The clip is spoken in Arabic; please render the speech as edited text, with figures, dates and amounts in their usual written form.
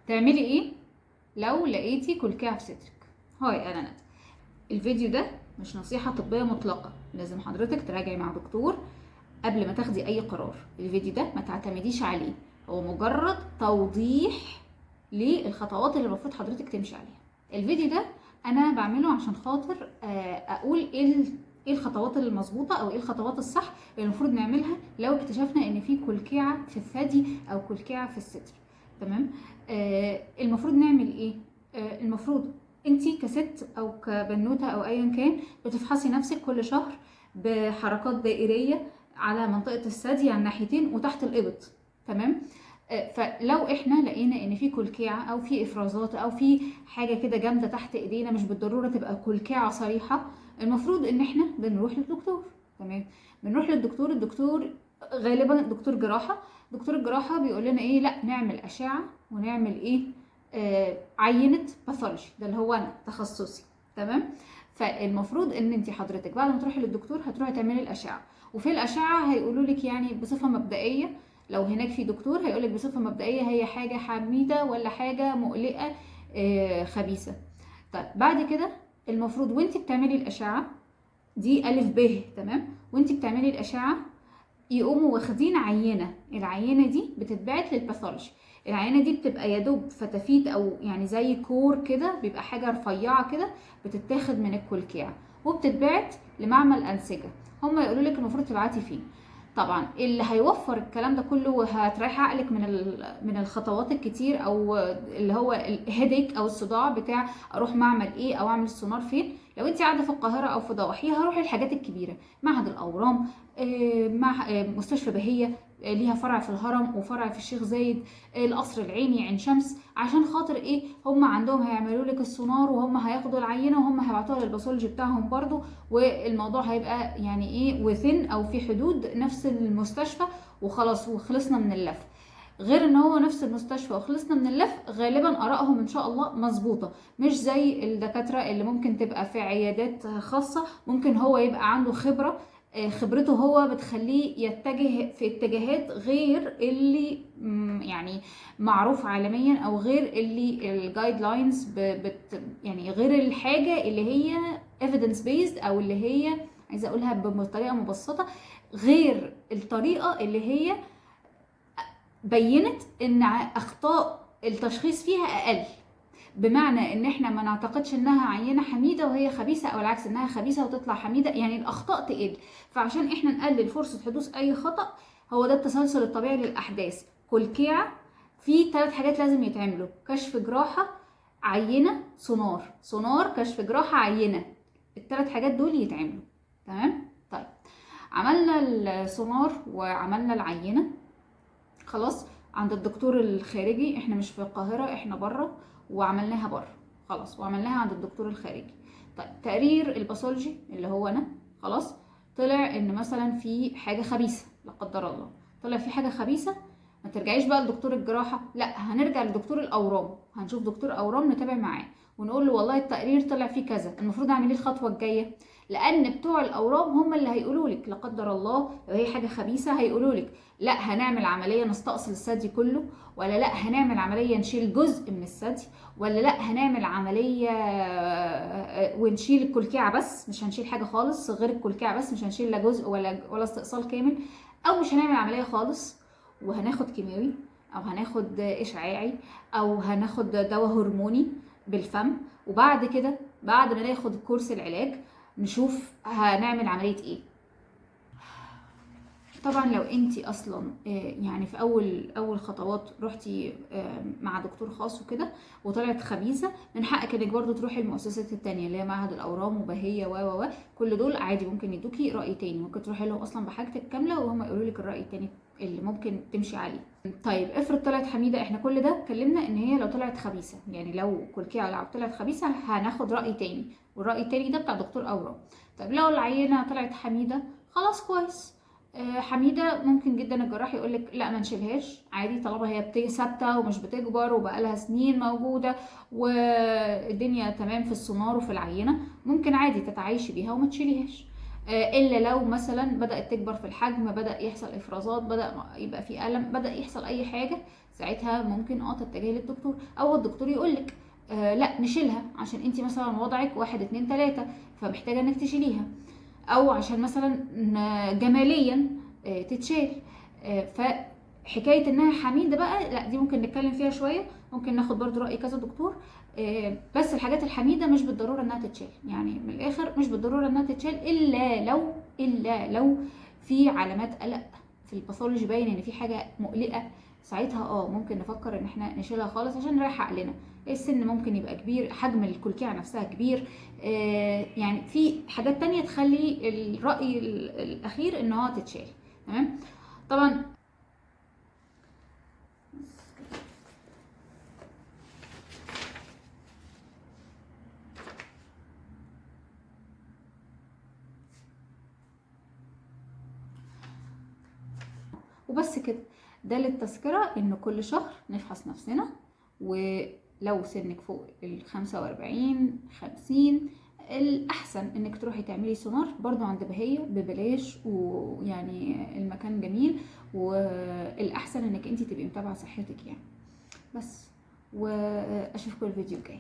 تعملي ايه لو لقيتي كلكعه في صدرك؟ هاي انا ندى. الفيديو ده مش نصيحه طبيه مطلقه، لازم حضرتك تراجعي مع دكتور قبل ما تاخدي اي قرار. الفيديو ده ما تعتمديش عليه، هو مجرد توضيح للخطوات اللي المفروض حضرتك تمشي عليها. الفيديو ده انا بعمله عشان خاطر اقول ايه الخطوات المظبوطه او ايه الخطوات الصح اللي المفروض نعملها لو اكتشفنا ان في كلكعه في الثدي او كلكعه في الصدر. تمام. المفروض نعمل ايه؟ المفروض انتي كست او كبنوته او ايا كان بتفحصي نفسك كل شهر بحركات دائريه على منطقه الثدي على الناحيتين وتحت الابط. تمام. فلو احنا لقينا ان في كلكعه او في افرازات او في حاجه كده جامده تحت ايدينا، مش بالضروره تبقى كلكعه صريحه، المفروض ان احنا بنروح للدكتور. تمام. بنروح للدكتور. الدكتور غالبا دكتور جراحه. دكتور الجراحه بيقول لنا ايه؟ لا نعمل اشعه ونعمل ايه؟ عينه باثولوجي، ده اللي هو انا تخصصي. تمام. فالمفروض ان انت حضرتك بعد ما تروحي للدكتور هتروحي تعملي الاشعه، وفي الاشعه هيقولوا لك يعني بصفه مبدئيه، لو هناك في دكتور هيقولك بصفه مبدئيه هي حاجه حميده ولا حاجه مقلقه خبيثه. طيب بعد كده المفروض وانت بتعملي الاشعه دي الف ب، تمام، وانت بتعملي الاشعه يقوموا واخدين عينه. العينه دي بتتبعت للباثولوجي. العينه دي بتبقى يدوب فتافيت او يعني زي كور كده، بيبقى حاجه رفيعه كده بتتاخد من الكلكعه وبتتبعت لمعمل انسجه. هم يقولوا لك المفروض تبعتي فين. طبعا اللي هيوفر الكلام ده كله وهتريح عقلك من الخطوات الكتير او اللي هو الهيديك او الصداع بتاع اروح معمل ايه او اعمل السونار فين، لو انت قاعده في القاهره او في ضواحيها روحي الحاجات الكبيره، معهد الاورام، مع مستشفى بهية ليها فرع في الهرم وفرع في الشيخ زايد، القصر العيني، عين شمس، عشان خاطر ايه؟ هم عندهم هيعملوا لك السونار وهم هياخدوا العينه وهم هيبعتوها للباثولوجي بتاعهم برضو، والموضوع هيبقى يعني ايه وثين او في حدود نفس المستشفى وخلاص وخلصنا من اللف. غير ان هو نفس المستشفى وخلصنا من اللف، غالبا ارائهم ان شاء الله مظبوطه، مش زي الدكاتره اللي ممكن تبقى في عيادات خاصه ممكن هو يبقى عنده خبرته هو بتخليه يتجه في اتجاهات غير اللي يعني معروف عالميا، او غير اللي الجايد لاينز يعني غير الحاجه اللي هي evidence based، او اللي هي عايزه اقولها بطريقه مبسطه، غير الطريقه اللي هي بينت ان اخطاء التشخيص فيها اقل. بمعنى ان احنا ما نعتقدش انها عينه حميده وهي خبيثه، او العكس انها خبيثه وتطلع حميده، يعني الاخطاء تقل. فعشان احنا نقلل فرصه حدوث اي خطا، هو ده التسلسل الطبيعي للاحداث. كلكعه، في 3 حاجات لازم يتعملوا: كشف جراحه، عينه، سونار. سونار، كشف جراحه، عينه، ال3 حاجات دول يتعملوا. تمام. طيب عملنا السونار وعملنا العينه، خلاص عند الدكتور الخارجي، احنا مش في القاهرة، احنا بره، وعملناها بره خلاص، وعملناها عند الدكتور الخارجي. طيب تقرير الباثولوجي اللي هو انا، خلاص طلع ان مثلا في حاجة خبيثة، لا قدر الله طلع في حاجة خبيثة، ما ترجعيش بقى لدكتور الجراحة، لا هنرجع لدكتور الاورام، هنشوف دكتور اورام نتابع معاه ونقول له والله التقرير طلع فيه كذا، المفروض اعمل ايه الخطوة الجاية؟ لان بتوع الاورام هم اللي هيقولوا لك لا قدر الله لو هي حاجة خبيثة، هيقولوا لك لا هنعمل عمليه نستأصل الثدي كله، ولا لا هنعمل عمليه نشيل جزء من الثدي، ولا لا هنعمل عمليه ونشيل الكلكعه بس، مش هنشيل حاجه خالص غير الكلكعه بس، مش هنشيل لا جزء ولا استئصال كامل، او مش هنعمل عمليه خالص وهناخد كيماوي او هناخد اشعاعي او هناخد دواء هرموني بالفم، وبعد كده بعد ما ناخد كورس العلاج نشوف هنعمل عمليه ايه. طبعا لو انتي اصلا يعني في اول خطوات رحتي مع دكتور خاص وكده وطلعت خبيثه، من حقك انك برضو تروحي المؤسسات التانية اللي هي معهد الاورام وبهيه و كل دول عادي ممكن يدوكي راي تاني، ممكن تروحي لهم اصلا بحاجتك كامله وهم يقولوا لك الراي التاني اللي ممكن تمشي عليه. طيب افرض طلعت حميده، احنا كل ده اتكلمنا ان هي لو طلعت خبيثه، يعني لو كلكعه لو طلعت خبيثه هناخد راي تاني، والراي التاني ده بتاع دكتور اورام. طيب لو العينه طلعت حميده، خلاص كويس، حميده ممكن جدا الجراح يقول لك لا ما نشيلهاش عادي، طالما هي ثابته ومش بتكبر وبقالها سنين موجوده والدنيا تمام في السونار وفي العينه، ممكن عادي تتعايشي بيها وما تشيليهاش. الا لو مثلا بدات تكبر في الحجم، بدا يحصل افرازات، بدا يبقى في الم، بدا يحصل اي حاجه، ساعتها ممكن تتجهي للدكتور، او الدكتور يقولك لا نشيلها عشان انت مثلا وضعك 1 2 3 فمحتاجه انك تشيليها، او عشان مثلا جماليا تتشال. فحكايه انها حميده بقى لا، دي ممكن نتكلم فيها شويه، ممكن ناخد برضو راي كذا دكتور. بس الحاجات الحميده مش بالضروره انها تتشال، يعني من الاخر مش بالضروره انها تتشال الا لو في علامات قلق في الباثولوجي باين ان في حاجه مقلقه، ساعتها ممكن نفكر ان احنا نشيلها خالص عشان نريح عقلنا. السن ممكن يبقى كبير، حجم الكلكعه نفسها كبير، يعني في حاجات تانية تخلي الرأي الأخير إن هو تتشال. تمام. طبعا وبس كده، ده للتذكرة إن كل شهر نفحص نفسنا، ولو سنك فوق 45 50 الأحسن إنك تروحي تعملي سونار برضو عند بهية ببلاش، ويعني المكان جميل، والأحسن إنك انتي تبقي متابعة صحتك يعني. بس وأشوفكم الفيديو الجاي.